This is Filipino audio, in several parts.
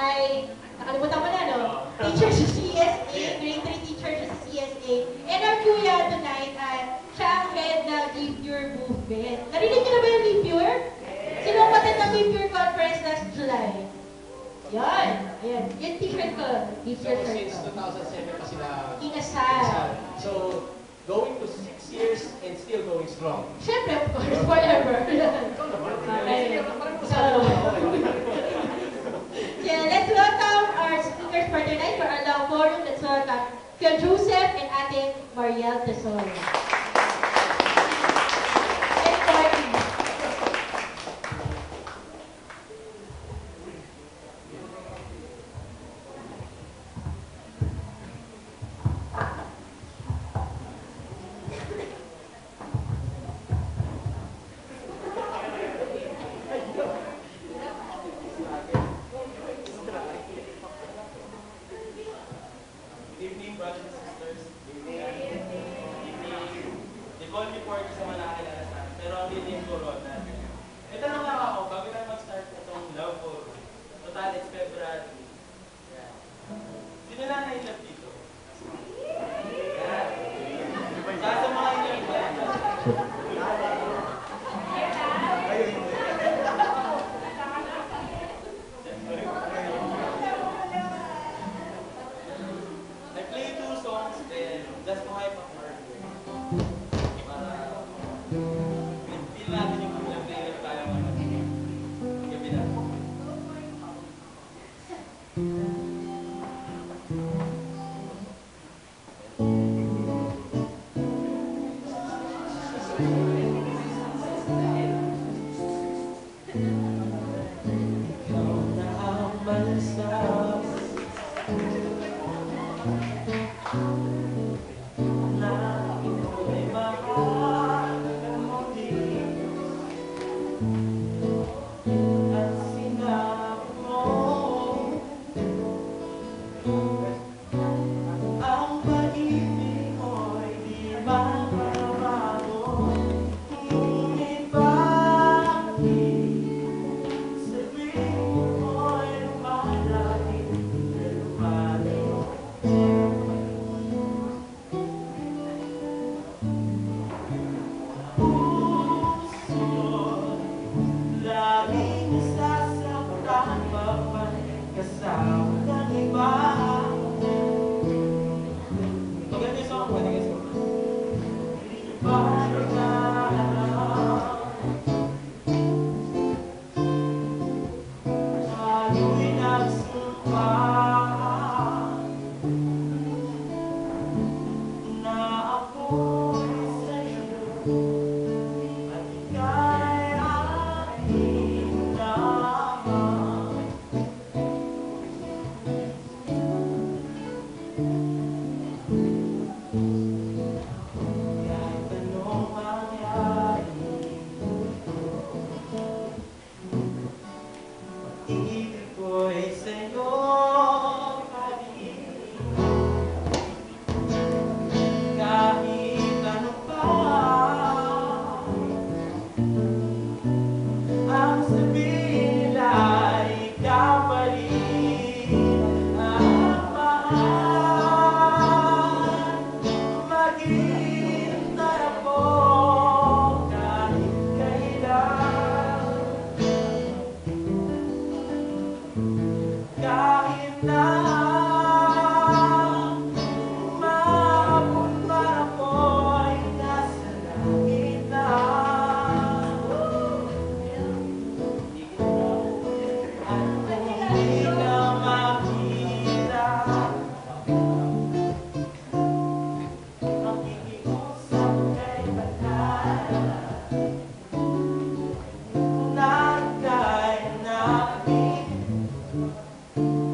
ay, nakalimutan ko na, no? Teacher sa CSA, grade 3 teacher sa CSA. And our kuya tonight, siya ang head ng Leave Pure movement. Narinig niyo na ba yung Leave Pure? Sino ang patid ng Leave Pure conference last July? Yan. Ayan. Yung t-shirt ko. Leave Pure So, shirt since ko. 2007 pa sila Inasal. So, going to 6 years and still going strong. Siyempre, of course, forever. Ikaw naman. Okay. Parang masabi naman. Yeah, let's welcome our speakers for tonight for our love forum. Let's welcome Kuya Joseph and Ate Mariel Tesoro. And Courtney.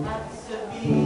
At sabihin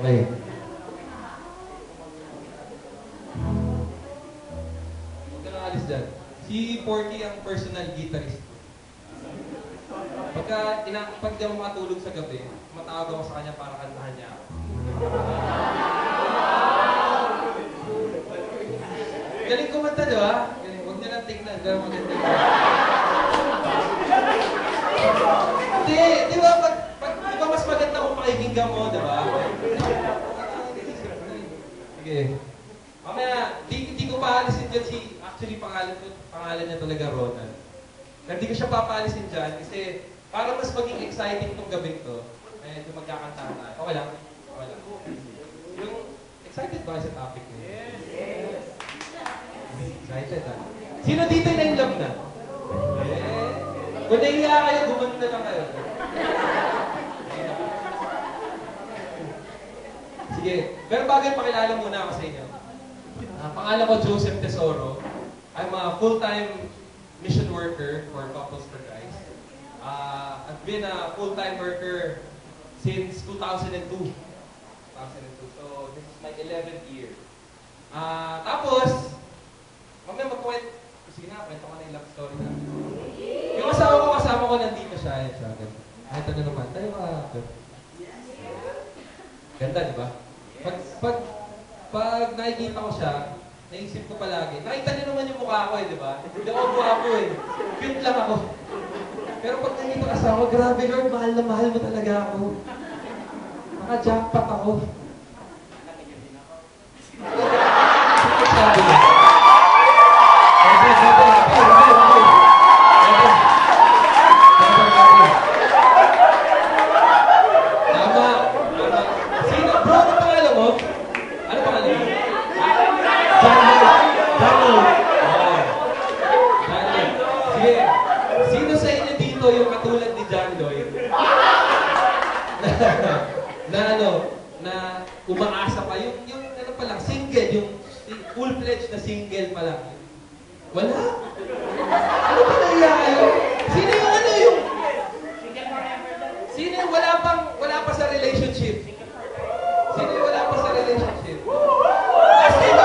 Okay. Huwag ka nang alis dyan. Si Porky ang personal guitarist ko. Pag di ako makatulog sa gabi, matawag ako sa kanya para kantahan niya ako. Galing kumanta, di ba? Galing. Huwag niya lang tignan. Gano'n maganda. Hindi, di ba? Di ba mas maganda kung pakikinggan mo, di ba? Sige. Mamaya, di ko paalisin dyan si... Actually, pangalan niya talaga Ronald. Hindi ko siya papaalisin dyan kasi para mas maging exciting tong gabing to, medyo magkakantahan tayo. Okay lang? Okay lang. Yung excited ba kayo sa topic niyo? Yes! Excited, ha? Sino dito na in love na? Eh? Kung nahiya kayo, gumano na lang kayo. Sige. Pero bagay pakilala muna ako sa inyo. Pangalan ko Joseph Tesoro. I'm a full-time mission worker for Couples for Christ. I've been a full-time worker since 2002. So, this is my 11th year. Tapos, mamaya magkwento. Sige na, kwento ko na yung love story namin. Yung kasama ko nandito siya. Ayan siya. Kahit ano naman. Tayo ka. Ganda, di ba? Pag nakikita ko siya, naisip ko palagi. Nakita niyo naman yung mukha ko di ba? Hindi ako guwapo Cute lang ako. Pero pag nandito kasama ko, grabe Lord, mahal na mahal mo talaga ako. Naka-jackpot ako. Sabi niya. Tama. Sino? Bro, ano pangalan mo? Ano pangalan mo? Sige. Sino sa inyo dito yung katulad ni John Lloyd? na umaasa pa. Yung ano pa lang, single, yung full-fledged na single pa lang. Wala? Ano ba naiya kayo? Sino yung Sino yung wala pa sa relationship? Sino yung wala pa sa relationship? Sino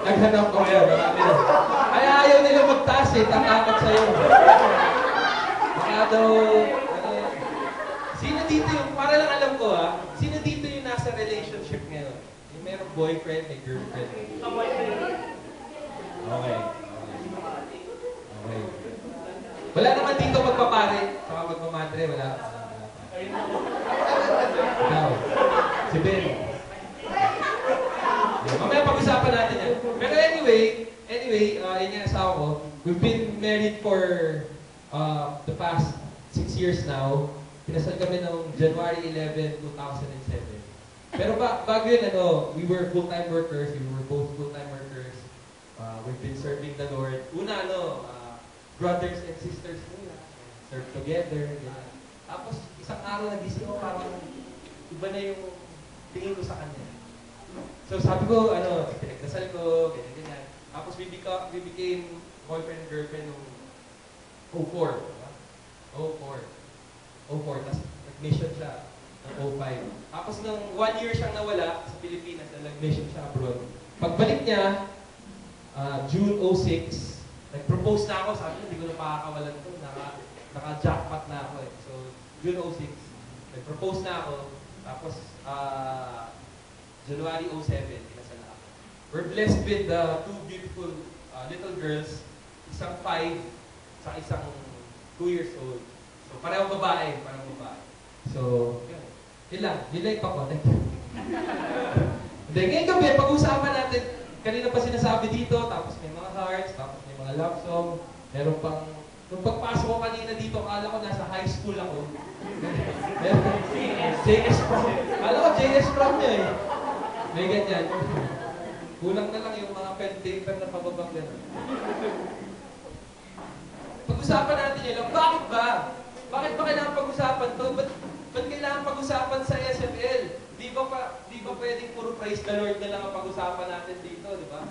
naghanap ko ngayon. Ay, ayaw nila magtaas tatakot sa'yo. Baka daw, sino dito yung, para lang alam ko sino dito yung nasa relationship ngayon? Yung merong boyfriend, may girlfriend. Okay. Wala naman dito magpapare, saka magmamadre, wala. Ikaw, si Ben. Mamaya pag-usapan natin yan. Pero anyway, yun yung asawa ko. We've been married for the past 6 years now. Pinasal kami noong January 11, 2007. Pero bago yun, we were full-time workers. We were both full-time workers. We've been serving the Lord. Una, brothers and sisters muna. Serve together. Ganyan. Tapos, isang araw nagising ko, parang iba na yung tingin ko sa kanya. So sabi ko, pinagdasal ko, ganyan. Tapos we became boyfriend and girlfriend noong 04. Diba? 04. Tapos nag-mission siya ng 05. Tapos nung 1 year siyang nawala sa Pilipinas, nag-mission siya abroad. Pagbalik niya, June 06, nag-propose na ako. Sabi niya, hindi ko na pakakawalan ito. Naka-jackpot na ako . So, June 06, nag-propose na ako. Tapos, January 07, kinasal na ako. We're blessed with two beautiful little girls. Isang 5, sa isang 2 years old. So, parehong babae. So, yun lang pa ko. Hindi, ngayong gabi, pag-usapan natin, kanina pa sinasabi dito, tapos may mga hearts, tapos may mga love song, meron pang, nung pagpasok ko kanina dito, akala ko nasa high school ako. JS prom. Akala ko JS prom niya May ganyan. Kulang na lang yung mga pen paper na pababang gano'n. Pag-usapan natin yun lang, bakit ba? Bakit ba kailangan pag-usapan to? Ba't kailangan pag-usapan sa SFL? Di ba pwedeng puro praise the Lord na lang ang pag-usapan natin dito, di ba?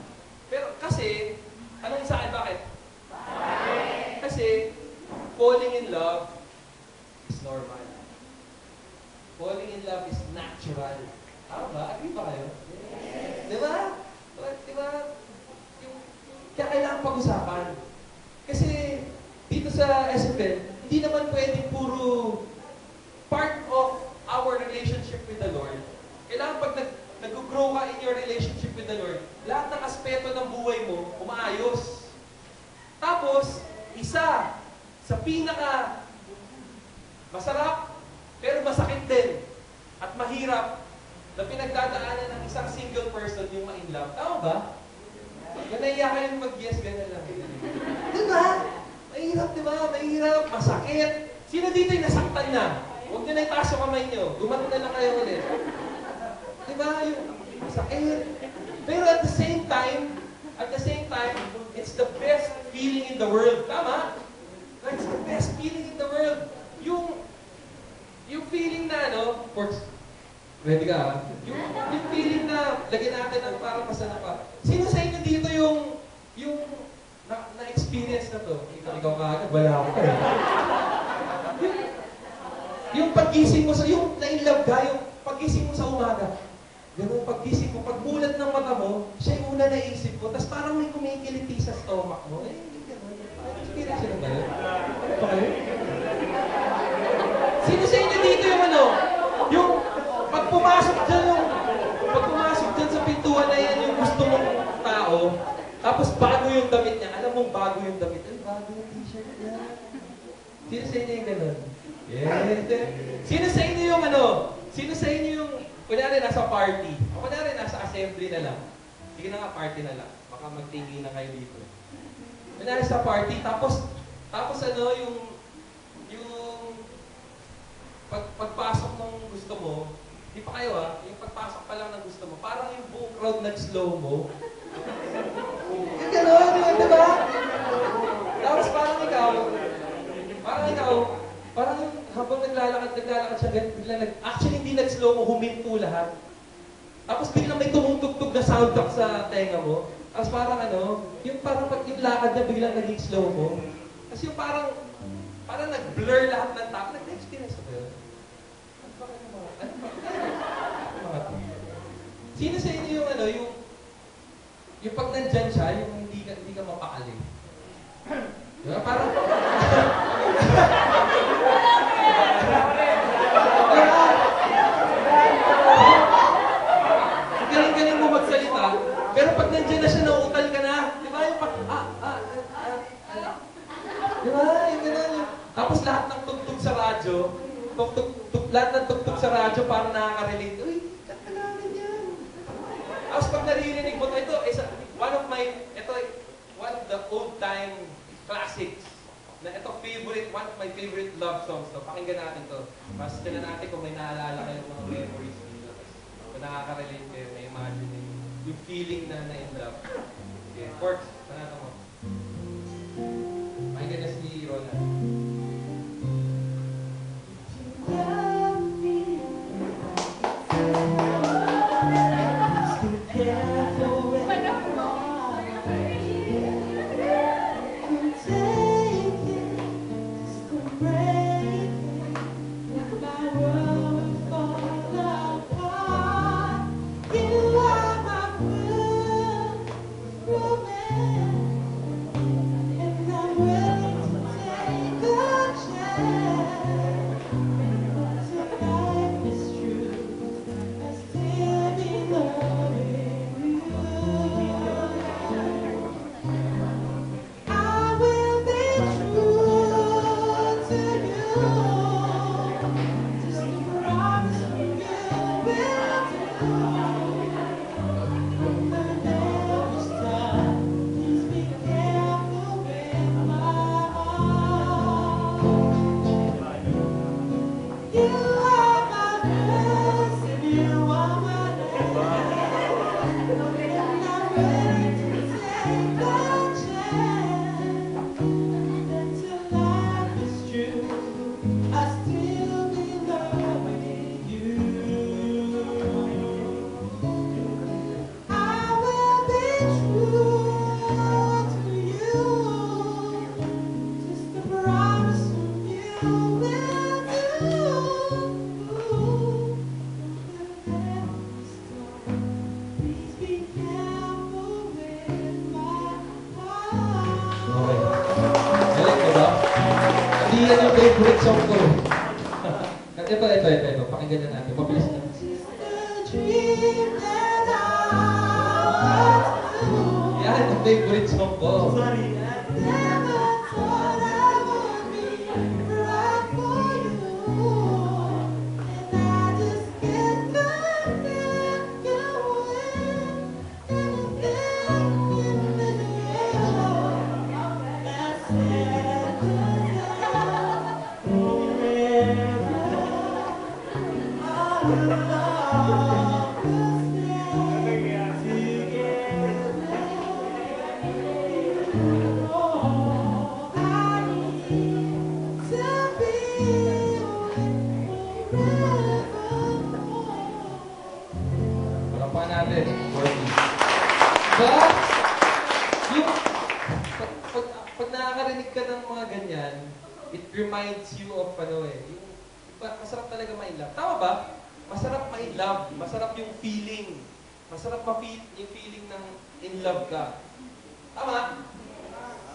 Pero kasi, anong sa akin, bakit? Kasi, falling in love is normal. Kaya kailangan pag-usapan. Kasi dito sa SFL, hindi naman pwedeng puro part of our relationship with the Lord. Kailangan pag nag-grow ka in your relationship with the Lord, lahat ng aspeto ng buhay mo, umaayos. Tapos, isa sa pinaka masarap, pero masakit din, at mahirap, na pinagdadaanan ng isang single person yung ma-inlove. Tama ba? Kung naiya kayong mag-yes, ganyan lang. Diba? Mahirap, diba? Mahirap, masakit. Sino dito yung nasaktan na? Huwag nyo na itaas yung kamay nyo. Gumanon na lang kayo ulit. Diba? Yung masakit. Pero at the same time, it's the best feeling in the world. Tama? It's the best feeling in the world. Yung feeling na, ready ka ha? Yung feeling na, lagyan natin ang parang masana pa. Sino sa inyo dito yung na-experience na to? Ikaw ka agad, wala ako eh. Yung paggising mo yung na-inlove ka, yung paggising mo sa umaga, ganun paggising mo, pagbulat ng mata mo, siya yung una naisip mo, tapos parang may kumikiliti sa stomach mo. Hindi ganun. Experience yun ba yun? Ano ba kayo? Sino sa inyo dito yung pag pumasok dyan sa pintuan na yan, yung gusto mong tao, tapos bago yung damit niya, alam mong bago yung damit, bago yung t-shirt niya. Sino sa inyo yung gano'n? Yes. Sino sa inyo yung, kunyari nasa party, o kunyari nasa assembly na lang, sige na nga party na lang, baka magtingin na kayo dito. Kunyari sa party, tapos yung pagpasok ng gusto mo, di pa kayo yung pagpasok pa lang ng gusto mo, parang yung buong crowd nag-slow mo. Yung gano'n, di ba? Tapos parang yung habang naglalakad siya, actually hindi nag-slow mo, huminto lahat. Tapos biglang may tumutugtog na soundtrack sa tenga mo. Tapos parang yung lakad niya biglang naging slow mo. Kasi yung parang nag-blur lahat ng tao. Nag-experience ko ba yun? Sino sa inyo yung pag nandyan siya, yung hindi ka mapakali? Diba? Parang... Galing-galing mo magsalita, pero pag nandyan na siya, nauutal ka na. Diba? Yung pag... Diba? Yung gano'n. Tapos lahat ng tugtog sa radyo, parang nakaka-relate. Uy, kanta namin yan. Tapos pag naririnig mo ito, one of the old-time classics na one of my favorite love songs. Pakinggan natin to. Mas tila natin kung may naalala kayong mga memories dito. Kung nakaka-relate kayo, may imagine yung feeling na in love. Okay, Porks, panata mo. Pakinggan na si Roland. yan yung favorite song ko. Ito. Pakinggan na natin. Mabilis na. Yan, yung favorite song ko. Sorry. Wala natin. Diba? Yung, pag nakakarinig ka ng mga ganyan, it reminds you of yung, masarap talaga ma-in-love. Tama ba? Masarap ma-in-love. Masarap yung feeling. Masarap ma-feel yung feeling ng in love ka. Tama?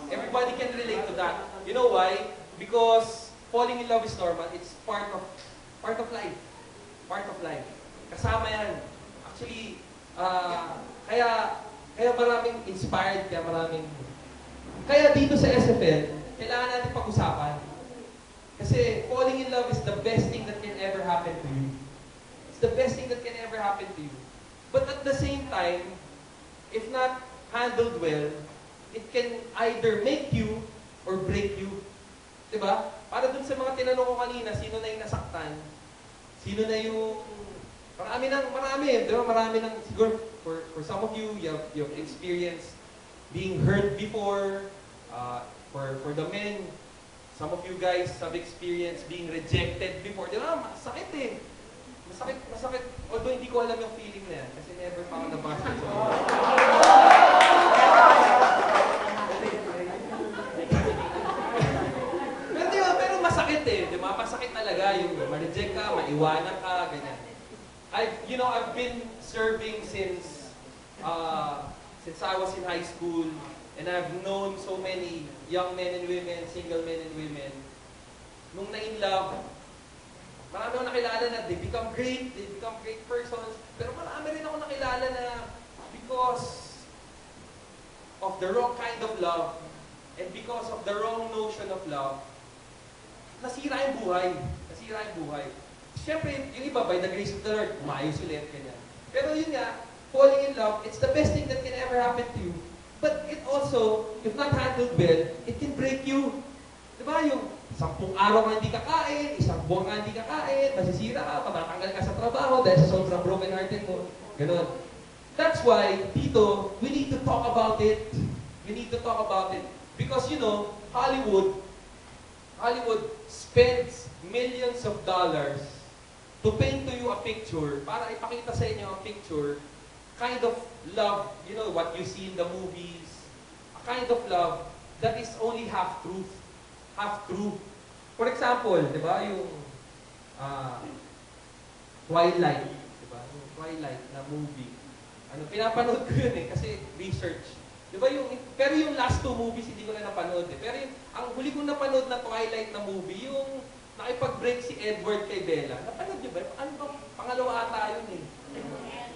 Everybody can relate to that. You know why? Because falling in love is normal. It's part of life. Part of life. Kasama yan. Actually, kaya maraming inspired, kaya dito sa SFL, kailangan natin pag-usapan. Kasi falling in love is the best thing that can ever happen to you. It's the best thing that can ever happen to you. But at the same time, if not handled well, it can either make you or break you. Diba? Para dun sa mga tinanong ko kanina, sino na yung nasaktan? Sino na yung... Marami. Diba? Marami ng... Siguro, for some of you, you've experienced being hurt before. For the men, some of you guys have experienced being rejected before. Diba? Masakit eh. Masakit. Although hindi ko alam yung feeling na yan. Kasi never pa ako nabasa sa pero masakit eh. Diba? Masakit talaga yung ma-reject ka, maiwanan ka, ganyan. I've been serving since I was in high school, and I've known so many young men and women, single men and women. Nung na-in love, marami akong nakilala na they become great persons, pero marami rin ako nakilala na because of the wrong kind of love and because of the wrong notion of love, nasira yung buhay. Siyempre, yung iba, by the grace of the Lord, umayos ulit, ganyan. Pero yun nga, falling in love, it's the best thing that can ever happen to you. But it also, if not handled well, it can break you. Diba yung 10 araw nga hindi kakain, 1 buwan nga hindi kakain, masisira ka, matatanggal ka sa trabaho dahil sa sobrang broken hearted mo. Ganon. That's why, dito, we need to talk about it. Because, Hollywood spends millions of dollars to paint to you a picture, para ipakita sa inyo a picture, kind of love, what you see in the movies, a kind of love that is only half true. For example, di ba, yung Twilight, di ba? Yung Twilight na movie. Pinapanood ko yun kasi research. Di ba pero yung last 2 movies hindi ko na napanood eh. Pero ang huli kong napanood na Twilight na movie, yung nakipag-break si Edward kay Bella. Napanood niyo ba? Ano ba? Pangalawa ata yun eh.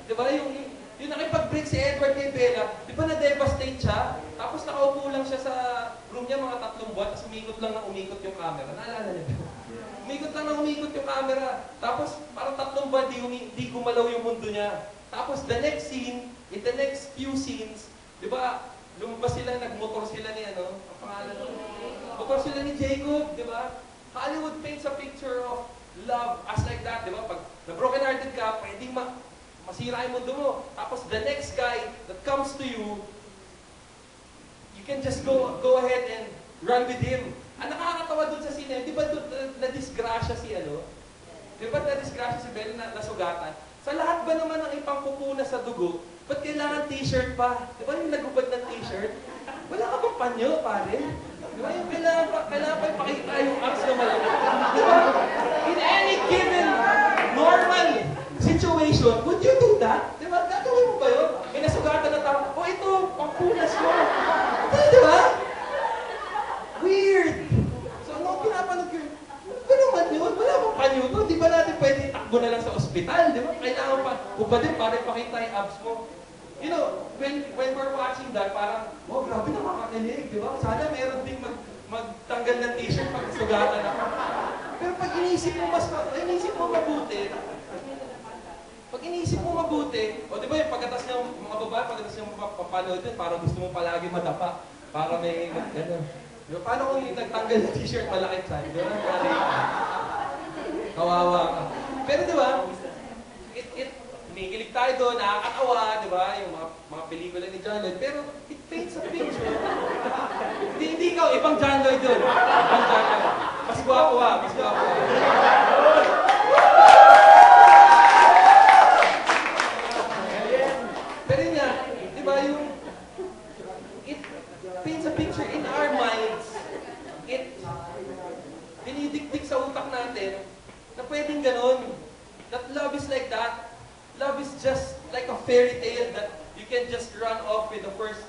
Di ba yung nakipag-break si Edward kay Bella, di ba na-devastate siya? Tapos nakaupo lang siya sa room niya mga 3 buwan, tapos umikot lang na umikot yung camera. Naalala niyo ba? Umikot lang na umikot yung camera. Tapos parang 3 buwan, di gumalaw yung mundo niya. Tapos the next scene, in the next few scenes, di ba, lumabas sila, nagmotor sila ni ang pangalan nun? Motor sila ni Jacob, di ba? Hollywood paints a picture of love as like that, di ba? Pag na-broken hearted ka, pwedeng masira yung mundo mo. Tapos the next guy that comes to you, you can just go ahead and run with him. Ang nakakatawa dun sa scene, di ba na-disgrasya si Di ba na-disgrasya si Bella na nasugatan? Sa lahat ba naman ng ipangpupuna sa dugo, ba't kailangan t-shirt pa? Di ba yung nagubad ng t-shirt? Wala ka bang panyo, pare? Di ba yung kailangan pa ipakita yung arms na malaki? Di ba? In any given normal situation, would you do that? Di ba? Gagawin mo ba yun? May nasugatan na tao, ito, pangpunas mo. Di ba? Weird! So, nung pinapanood Kubadin, para ipakita yung abs mo. You know, when we're watching that, parang, oh, grabe nakakakilig, di ba? Sana meron ding magtanggal ng t-shirt pag sugatan ako. Pero pag iniisip mo mabuti, o di ba yung pagkatas ng mga babae, pagkatas ng papanood din, parang gusto mo palagi madapa, para may, ano. Diba? Paano kung nagtanggal ng t-shirt, malaki saan? Di ba? Kawawa ka. Pero di ba, Kinikilig tayo doon, nakakatawa, di ba? Yung mga pelikula ni John Lloyd. Pero it paints a picture. Hindi ikaw, ibang John Lloyd doon. Ibang John Lloyd. Mas gwapo ha, mas gwapo. Pero yun nga, di ba yung it paints a picture in our minds. It dinidikdik sa utak natin na pwedeng ganun. That love is like that. Love is just like a fairy tale that you can just run off with the first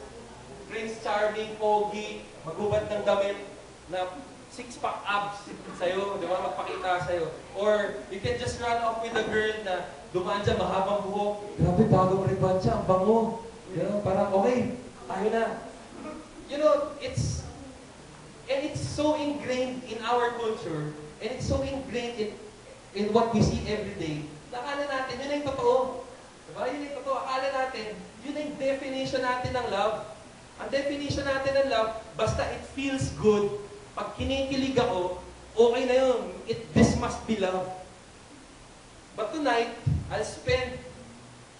Prince Charming, pogi, magubad ng damit na six-pack abs sa'yo, di ba? Magpakita sa'yo. Or you can just run off with a girl na dumaan dyan, mahabang buhok. Grabe, bagong ribbon siya, ang bango. You know, parang okay, tayo na. You know, it's so ingrained in our culture, and it's so ingrained in what we see every day. Akala natin, yun ang totoo. Diba? Yun ang totoo. Akala natin, yun ang definition natin ng love. Ang definition natin ng love, basta it feels good, pag kinikilig ako, okay na yun. This must be love. But tonight, I'll spend,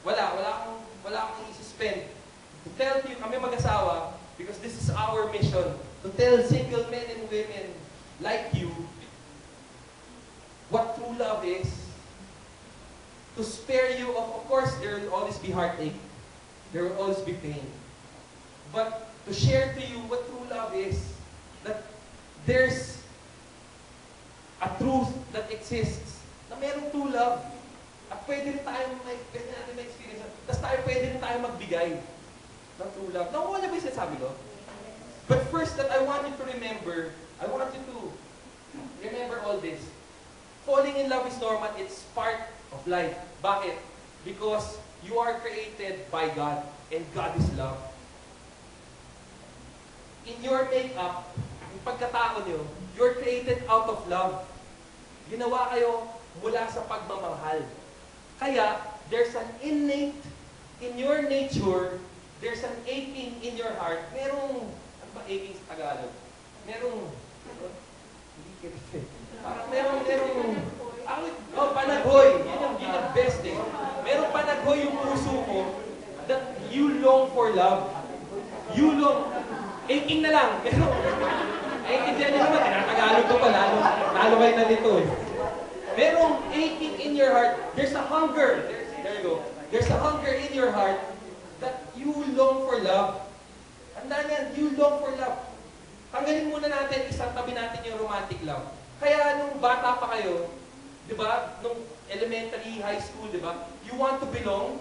wala akong isi-spend to tell you, kami mag-asawa, because this is our mission, to tell single men and women like you, what true love is, to spare you of course, there will always be heartache. There will always be pain. But to share to you what true love is, that there's a truth that exists, na merong true love. At pwede natin ma-experience. Tapos pwede rin tayo magbigay ng true love. Nakuha niya ba yung sinasabi ko? But first, that I want you to remember, I want you to remember all this. Falling in love is normal. It's part of life. Bakit? Because you are created by God, and God is love. In your makeup, yung pagkatao nyo, you're created out of love. Ginawa kayo mula sa pagmamahal. Kaya, there's an innate, in your nature, there's an aching in your heart. Merong, ano ba aching sa Tagalog? Merong, hindi kita parang merong, panaghoy. Yun ang best eh. Merong panaghoy yung puso ko that you long for love. You long. Aching na lang. Pero, intindihan niyo naman, tinatagalog ko pa, lalo kayo nalito eh. Merong aching in your heart. There's a hunger. There you go. There's a hunger in your heart that you long for love. Tandaan yan, you long for love. Tanggalin muna natin, isang tabi natin yung romantic love. Kaya nung bata pa kayo, di ba, nung elementary, high school, di ba, you want to belong.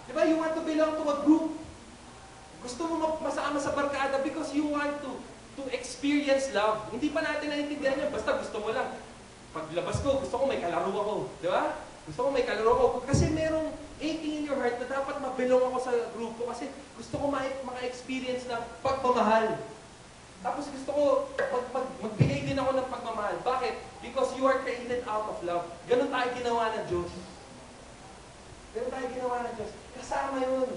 Di ba, you want to belong to a group. Gusto mo masama sa barkada because you want to experience love. Hindi pa natin naiintindihan yan, basta gusto mo lang. Paglabas ko, gusto ko may kalaro ako. Di ba? Gusto ko may kalaro ako. Kasi merong aching in your heart na dapat mabelong ako sa grupo kasi gusto ko maka-experience ng pagmamahal. Tapos gusto ko magbigay din ako ng pagmamahal. Bakit? Because you are created out of love. Ganun tayo ginawa ng Diyos. Ganun tayo ginawa ng Diyos. Kasama yun.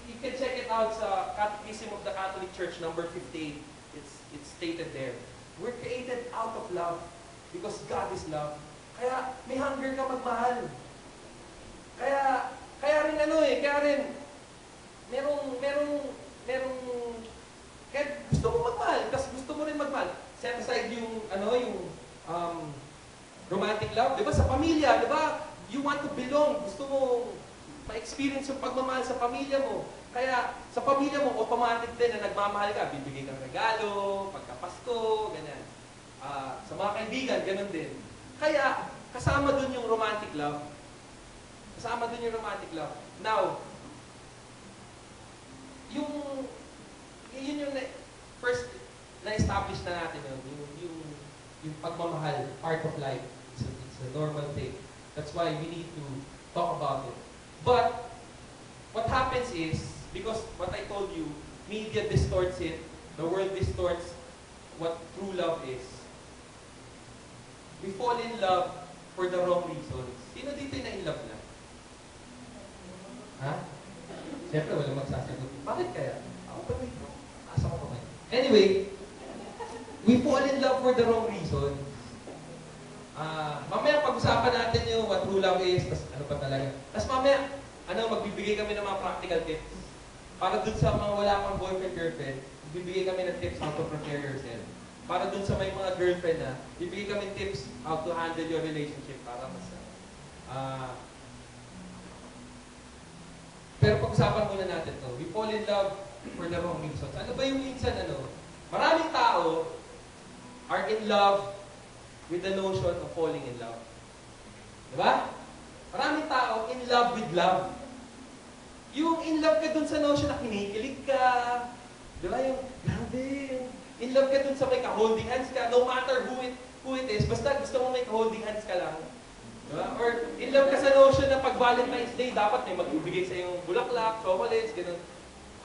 You can check it out sa Catechism of the Catholic Church, number 58. It's stated there. We're created out of love because God is love. Kaya may hunger ka magmahal. Kaya rin kaya gusto mo magmahal, kasi gusto mo rin magmahal. Set aside yung romantic love, di ba? Sa pamilya, di ba? You want to belong. Gusto mo ma-experience yung pagmamahal sa pamilya mo. Kaya sa pamilya mo, automatic din na nagmamahal ka. Bibigay kang regalo, pagka-Pasko, ganyan. Sa mga kaibigan, ganun din. Kaya, kasama dun yung romantic love. Kasama dun yung romantic love. Now, yun yung first na-establish na natin yung pagmamahal, part of life. It's a normal thing. That's why we need to talk about it. But, what happens is, because what I told you, media distorts it, the world distorts what true love is. We fall in love for the wrong reasons. Sino dito na in love na? Ha? Siyempre, walang magsasagot. Bakit kaya? Ako pa rin. Asa ko kamay. Anyway, we fall in love for the wrong reasons. Mamaya pag-usapan natin yung what true love is, tas ano pa talaga. Tas mamaya, magbibigay kami ng mga practical tips. Para dun sa mga wala pang boyfriend, girlfriend, bibigay kami ng tips how to prepare yourself. Para dun sa may mga girlfriend na, bibigay kami tips how to handle your relationship para mas pero pag-usapan muna natin to. We fall in love for the wrong reasons. Ano ba yung minsan maraming tao are in love with the notion of falling in love. Diba? Maraming tao in love with love. Yung in love ka dun sa notion na kinikilig ka. Diba? Yung, grabe. In love ka dun sa may ka-holding hands ka. No matter who it is, basta gusto mo may ka-holding hands ka lang. Diba? Or in love ka sa notion na pag Valentine's Day, dapat may magbibigay sa yung bulaklak, chocolates, gano'n.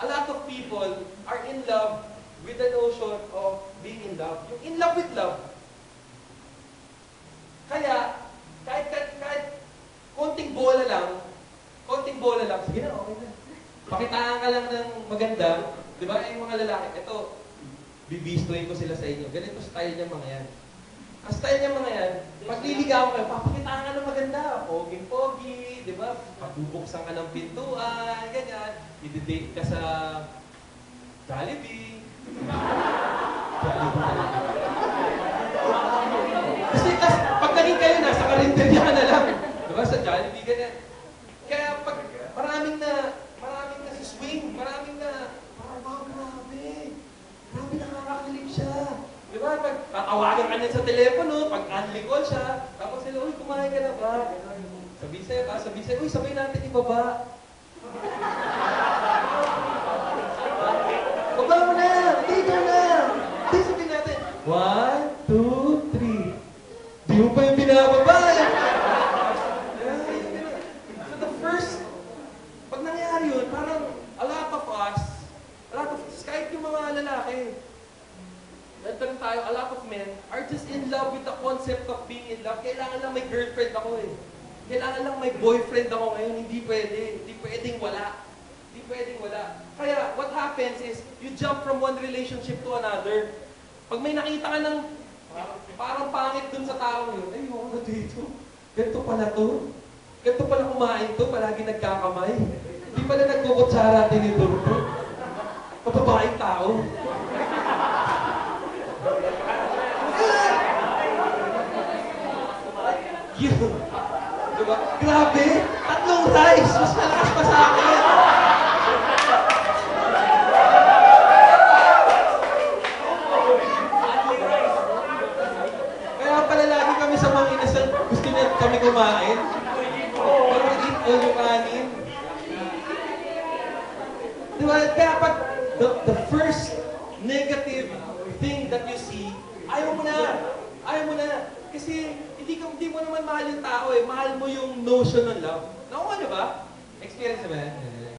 A lot of people are in love with the notion of being in love. Yung in love with love. Kaya, kahit konting bola lang, sige na, okay na. Pakitaan ka lang ng maganda, di ba? Yung mga lalaki, ito, bibistoyin ko sila sa inyo. Ganito style niya mga yan. Ang style niya mga yan, pagliligawan kayo, papakitaan ka ng maganda. Poging-pogi, di ba? Pabubuksan ka ng pintuan, ganyan. I-date ka sa Jollibee. Kasi pag naging kayo, nasa karinderya ka na lang. Diba? Sa Jollibee, ganyan. Kaya pag maraming na swing, maraming na, parang, wow, grabe. Grabe, nakakakilig siya. Diba? Pag tatawagan ka niya sa telepono, pag unlicall siya, tapos sila, uy, kumain ka na ba? Sabi sa'yo, uy, sabay natin ibaba. Baba mo na! Dito na! Hindi, sabihin natin. 1, 2, 3. Di mo pa yung binababa. So the first, pag nangyari yun, parang a lot of us, kahit yung mga lalaki, ganito rin tayo, a lot of men are just in love with the concept of being in love. Kailangan lang may girlfriend ako eh. Kailangan lang may boyfriend ako ngayon. Hindi pwede. Hindi pwedeng wala. Hindi pwedeng wala. Kaya, what happens is, you jump from one relationship to another. Pag may nakita ka ng parang pangit dun sa tao yun, ay, ako na dito. Ganito pala to. Ganito pala kumain to. Palagi nagkakamay. Hindi pala nagkukutsara tinidor to. Pababaeng tao. Yun. Diba? Grabe! 3 rice! Mas malakas pa sa akin! Kaya pala lagi kami sa mga inasal, gusto niya kami kumain. Pero eat all yung kanin. Diba? Kaya pag the first negative thing that you see, ayaw mo na. Ayaw mo na. Kasi hindi mo naman mahal yung tao eh. Mahal mo yung notion ng love. Nakuha niyo ba? Experience ba yan?